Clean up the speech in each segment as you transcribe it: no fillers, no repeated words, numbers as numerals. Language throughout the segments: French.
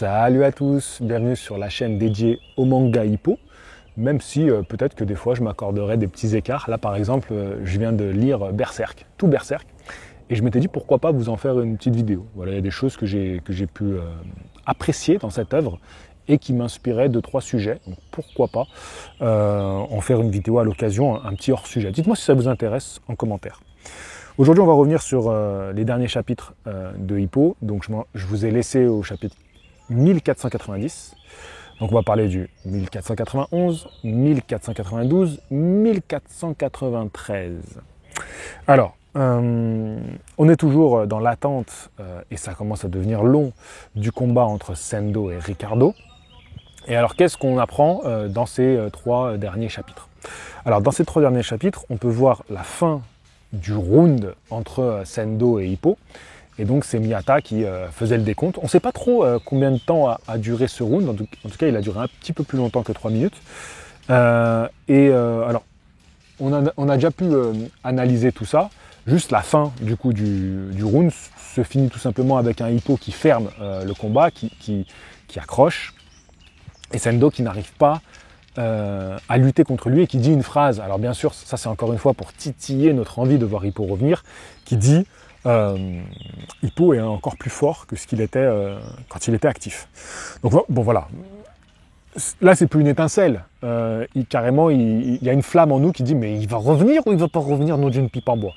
Salut à tous, bienvenue sur la chaîne dédiée au manga hippo, même si peut-être que des fois je m'accorderai des petits écarts. Là par exemple, je viens de lire Berserk, tout Berserk, et je m'étais dit pourquoi pas vous en faire une petite vidéo. Voilà, il y a des choses que j'ai pu apprécier dans cette œuvre et qui m'inspiraient de 3 sujets, donc pourquoi pas en faire une vidéo à l'occasion, un petit hors-sujet. Dites-moi si ça vous intéresse en commentaire. Aujourd'hui on va revenir sur les derniers chapitres de Hippo, donc je vous ai laissé au chapitre 1490, donc on va parler du 1491, 1492, 1493. Alors, on est toujours dans l'attente, et ça commence à devenir long, du combat entre Sendo et Ricardo. Et alors qu'est-ce qu'on apprend dans ces 3 derniers chapitres? Alors dans ces 3 derniers chapitres, on peut voir la fin du round entre Sendo et Hippo. Et donc c'est Miyata qui faisait le décompte. On ne sait pas trop combien de temps a duré ce round. En tout cas, il a duré un petit peu plus longtemps que 3 minutes. Alors, on a déjà pu analyser tout ça. Juste la fin du coup du round se finit tout simplement avec un Hippo qui ferme le combat, qui accroche. Et Sendo qui n'arrive pas à lutter contre lui et qui dit une phrase. Alors bien sûr, ça c'est encore une fois pour titiller notre envie de voir Hippo revenir, qui dit Hippo est encore plus fort que ce qu'il était quand il était actif. Donc bon voilà, là c'est plus une étincelle, carrément il y a une flamme en nous qui dit mais il va revenir ou il va pas revenir, non d'une pipe en bois.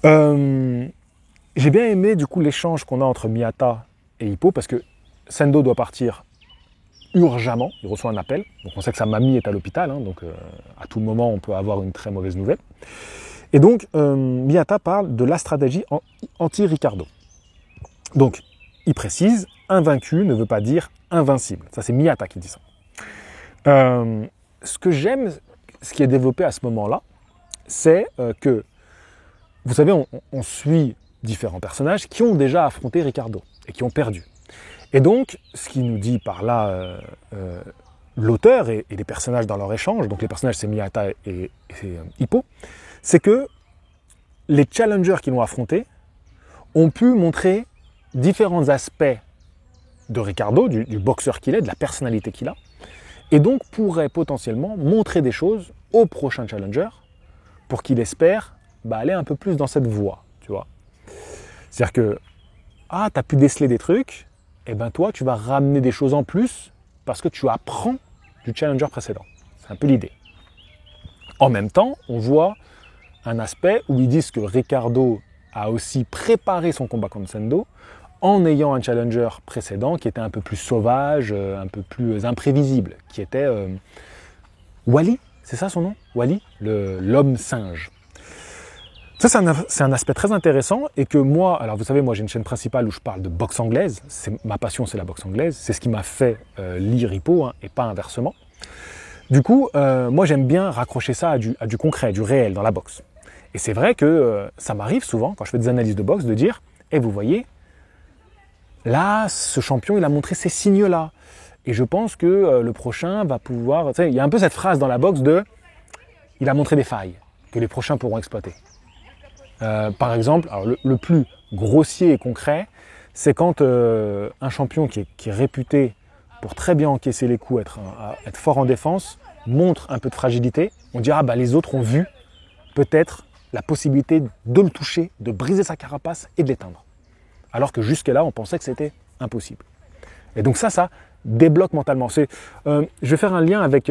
J'ai bien aimé du coup l'échange qu'on a entre Miyata et Hippo parce que Sendo doit partir urgemment, il reçoit un appel, donc on sait que sa mamie est à l'hôpital, hein, donc à tout moment on peut avoir une très mauvaise nouvelle. Et donc, Miyata parle de la stratégie anti-Ricardo. Donc, il précise, invaincu ne veut pas dire invincible. Ça, c'est Miyata qui dit ça. Ce que j'aime, ce qui est développé à ce moment-là, c'est que, vous savez, on suit différents personnages qui ont déjà affronté Ricardo et qui ont perdu. Et donc, ce qui nous dit par là l'auteur et les personnages dans leur échange, donc les personnages c'est Miyata et Hippo, c'est que les challengers qui l'ont affronté ont pu montrer différents aspects de Ricardo, du boxeur qu'il est, de la personnalité qu'il a, et donc pourraient potentiellement montrer des choses au prochain challenger pour qu'il espère aller un peu plus dans cette voie, tu vois. C'est-à-dire que, tu as pu déceler des trucs, et ben toi, tu vas ramener des choses en plus parce que tu apprends du challenger précédent. C'est un peu l'idée. En même temps, on voit un aspect où ils disent que Ricardo a aussi préparé son combat contre Sendo en ayant un challenger précédent qui était un peu plus sauvage, un peu plus imprévisible, qui était Wally, c'est ça son nom? Wally, l'homme singe. Ça, c'est un aspect très intéressant et que moi, alors vous savez, moi j'ai une chaîne principale où je parle de boxe anglaise, ma passion c'est la boxe anglaise, c'est ce qui m'a fait lire Hippo hein, et pas inversement. Du coup, moi j'aime bien raccrocher ça à du concret, du réel dans la boxe. Et c'est vrai que ça m'arrive souvent, quand je fais des analyses de boxe, de dire « vous voyez, là, ce champion, il a montré ces signes-là. Et je pense que le prochain va pouvoir... » Tu sais, il y a un peu cette phrase dans la boxe de « il a montré des failles que les prochains pourront exploiter. » Par exemple, alors le plus grossier et concret, c'est quand un champion qui est réputé pour très bien encaisser les coups, être fort en défense, montre un peu de fragilité, on dira les autres ont vu peut-être la possibilité de le toucher, de briser sa carapace et de l'éteindre. Alors que jusque-là, on pensait que c'était impossible. Et donc ça débloque mentalement. Je vais faire un lien avec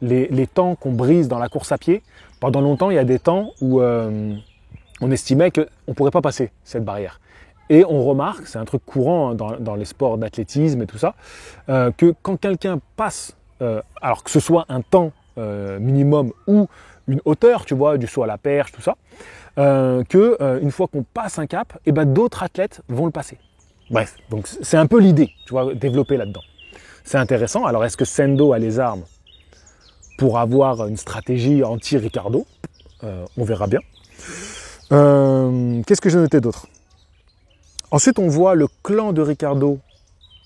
les temps qu'on brise dans la course à pied. Pendant longtemps, il y a des temps où on estimait qu'on ne pourrait pas passer cette barrière. Et on remarque, c'est un truc courant dans les sports d'athlétisme et tout ça, que quand quelqu'un passe, alors que ce soit un temps minimum ou une hauteur, tu vois, du saut à la perche, tout ça, une fois qu'on passe un cap, d'autres athlètes vont le passer. Bref, donc c'est un peu l'idée, tu vois, développée là-dedans. C'est intéressant. Alors, est-ce que Sendo a les armes pour avoir une stratégie anti-Ricardo? On verra bien. Qu'est-ce que j'ai noté d'autre? Ensuite, on voit le clan de Ricardo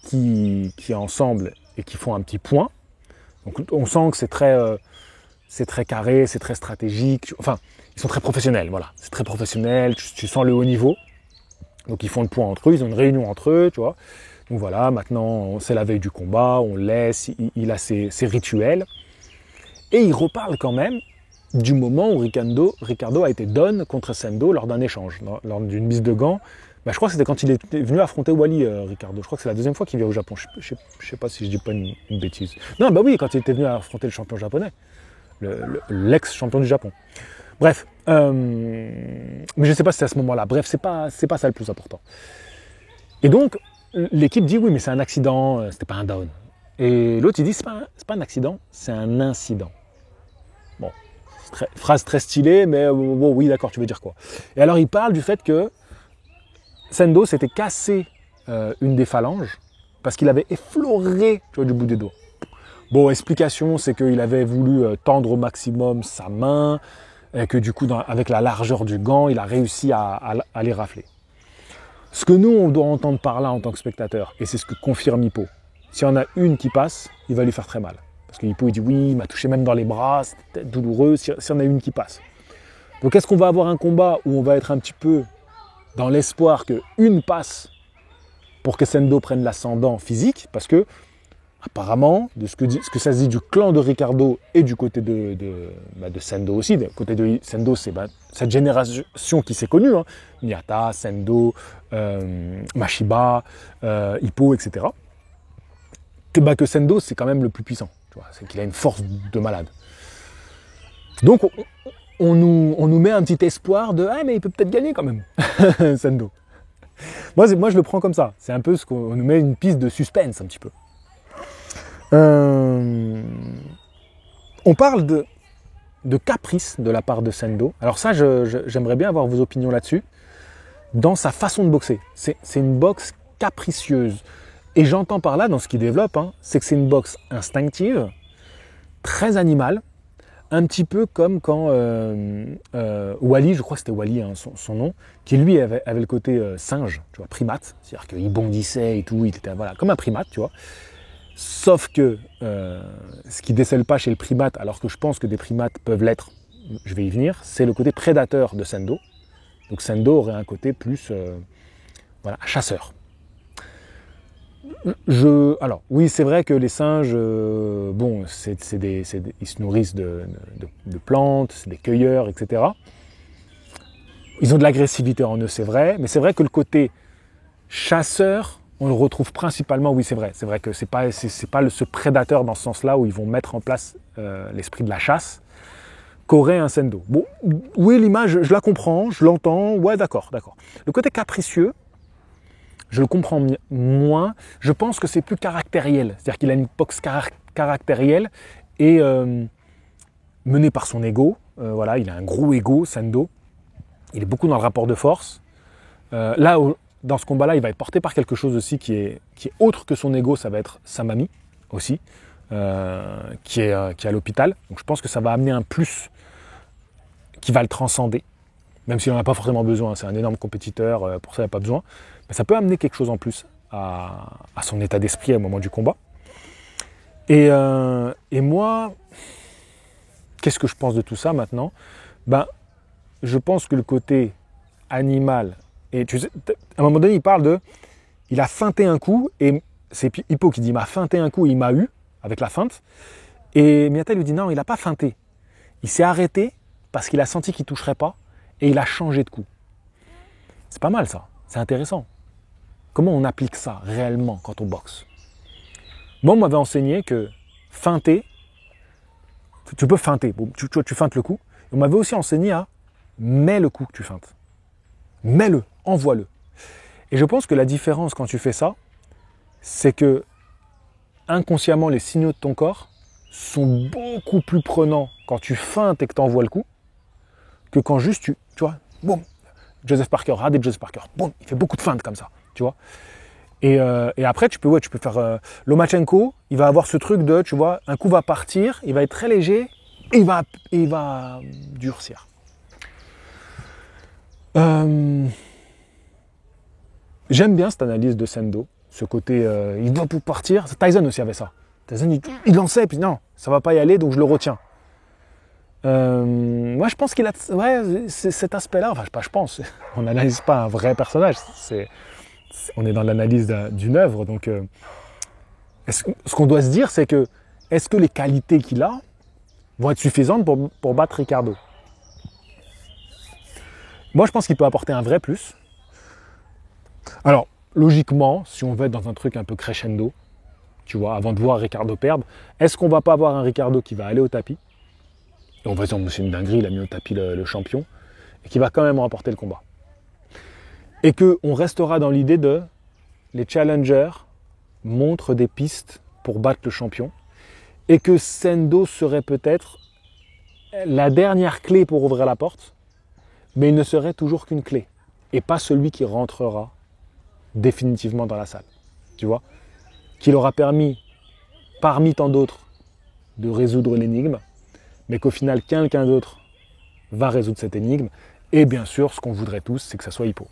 qui est ensemble et qui font un petit point. Donc, on sent que c'est très carré, c'est très stratégique. Enfin, ils sont très professionnels, voilà. C'est très professionnel, tu sens le haut niveau. Donc, ils font le point entre eux, ils ont une réunion entre eux, tu vois. Donc voilà, maintenant c'est la veille du combat, on laisse, il a ses rituels. Et il reparle quand même du moment où Ricardo a été down contre Sendo lors d'un échange, lors d'une mise de gants. Je crois que c'était quand il était venu affronter Wally, Ricardo. Je crois que c'est la deuxième fois qu'il vient au Japon. Je sais pas si je dis pas une bêtise. Non, oui, quand il était venu affronter le champion japonais, l'ex-champion du Japon. Bref, mais je sais pas si c'est à ce moment-là. Bref, c'est pas ça le plus important. Et donc, l'équipe dit oui, mais c'est un accident, c'était pas un down. Et l'autre, il dit c'est pas un accident, c'est un incident. Bon, phrase très stylée, mais bon, oui, d'accord, tu veux dire quoi? Et alors, il parle du fait que Sendo s'était cassé une des phalanges parce qu'il avait effleuré, tu vois, du bout des doigts. Bon, explication, c'est qu'il avait voulu tendre au maximum sa main, et que du coup, avec la largeur du gant, il a réussi à les rafler. Ce que nous, on doit entendre par là en tant que spectateur, et c'est ce que confirme Hippo, s'il y en a une qui passe, il va lui faire très mal. Parce que Hippo, il dit oui, il m'a touché même dans les bras, c'était douloureux, s'il y en a une qui passe. Donc est-ce qu'on va avoir un combat où on va être un petit peu dans l'espoir qu'une passe pour que Sendo prenne l'ascendant physique? Parce que, apparemment, de ce que ça se dit du clan de Ricardo et du côté de Sendo aussi, du côté de Sendo, c'est cette génération qui s'est connue, hein, Miyata, Sendo, Mashiba, Hippo, etc. Que Sendo, c'est quand même le plus puissant. C'est qu'il a une force de malade. Donc, on nous met un petit espoir de « Ah, mais il peut peut-être gagner quand même, Sendo ». Moi, je le prends comme ça. C'est un peu ce qu'on nous met une piste de suspense, un petit peu. On parle de caprice de la part de Sendo. Alors ça, j'aimerais bien avoir vos opinions là-dessus. Dans sa façon de boxer. C'est une boxe capricieuse. Et j'entends par là, dans ce qu'il développe, c'est que c'est une boxe instinctive, très animale, un petit peu comme quand Wally, je crois que c'était Wally, son nom, qui lui avait le côté singe, tu vois, primate, c'est-à-dire qu'il bondissait et tout, il était comme un primate, tu vois. Sauf que ce qui ne décèle pas chez le primate, alors que je pense que des primates peuvent l'être, je vais y venir, c'est le côté prédateur de Sendo. Donc Sendo aurait un côté plus chasseur. Alors, oui, c'est vrai que les singes, ils se nourrissent de plantes, c'est des cueilleurs, etc. Ils ont de l'agressivité en eux, c'est vrai, mais c'est vrai que le côté chasseur, on le retrouve principalement, oui, c'est vrai que c'est pas ce prédateur dans ce sens-là où ils vont mettre en place l'esprit de la chasse qu'aurait un Sendo. Bon, oui, l'image, je la comprends, je l'entends, ouais, d'accord. Le côté capricieux, je le comprends moins. Je pense que c'est plus caractériel. C'est-à-dire qu'il a une boxe caractérielle et mené par son ego. Il a un gros ego, Sendo. Il est beaucoup dans le rapport de force. Dans ce combat-là, il va être porté par quelque chose aussi qui est autre que son ego. Ça va être sa mamie aussi, qui est à l'hôpital. Donc je pense que ça va amener un plus qui va le transcender. Même s'il n'en a pas forcément besoin. C'est un énorme compétiteur, pour ça il n'y a pas besoin. Mais ça peut amener quelque chose en plus à son état d'esprit au moment du combat. Et moi, qu'est-ce que je pense de tout ça maintenant? Je pense que le côté animal, et tu sais, à un moment donné, il parle il a feinté un coup, et c'est Hippo qui dit, il m'a feinté un coup, il m'a eu, avec la feinte. Et Miyata lui dit, non, il n'a pas feinté. Il s'est arrêté parce qu'il a senti qu'il ne toucherait pas, et il a changé de coup. C'est pas mal ça, c'est intéressant. Comment on applique ça réellement quand on boxe? Moi, on m'avait enseigné que feinter, tu peux feinter, tu feintes le coup. On m'avait aussi enseigné à mets le coup que tu feintes. Mets-le, envoie-le. Et je pense que la différence quand tu fais ça, c'est que inconsciemment, les signaux de ton corps sont beaucoup plus prenants quand tu feintes et que tu envoies le coup, que quand juste tu vois, boum, Joseph Parker, regardez Joseph Parker, boum, il fait beaucoup de feintes comme ça, tu vois. Et après, tu peux faire Lomachenko, il va avoir ce truc de, tu vois, un coup va partir, il va être très léger, et il va durcir. J'aime bien cette analyse de Sendo, ce côté, il doit pour partir. Tyson aussi avait ça. Tyson, il lançait, puis non, ça va pas y aller, donc je le retiens. Moi, je pense qu'il a, c'est cet aspect-là. Enfin, je pense. On n'analyse pas un vrai personnage. on est dans l'analyse d'une œuvre. Donc, ce qu'on doit se dire, c'est que est-ce que les qualités qu'il a vont être suffisantes pour battre Ricardo? Moi, je pense qu'il peut apporter un vrai plus. Alors, logiquement, si on veut être dans un truc un peu crescendo, tu vois, avant de voir Ricardo perdre, est-ce qu'on va pas avoir un Ricardo qui va aller au tapis, et on va dire, c'est une dinguerie, il a mis au tapis le champion, et qui va quand même remporter le combat. Et qu'on restera dans l'idée de les challengers montrent des pistes pour battre le champion, et que Sendo serait peut-être la dernière clé pour ouvrir la porte, mais il ne serait toujours qu'une clé, et pas celui qui rentrera définitivement dans la salle, tu vois, qu'il aura permis, parmi tant d'autres, de résoudre l'énigme, mais qu'au final, quelqu'un d'autre va résoudre cette énigme, et bien sûr, ce qu'on voudrait tous, c'est que ça soit Hippo.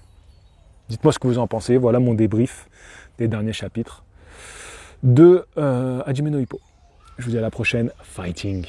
Dites-moi ce que vous en pensez, voilà mon débrief des derniers chapitres de Hajime no Ippo. Je vous dis à la prochaine, fighting!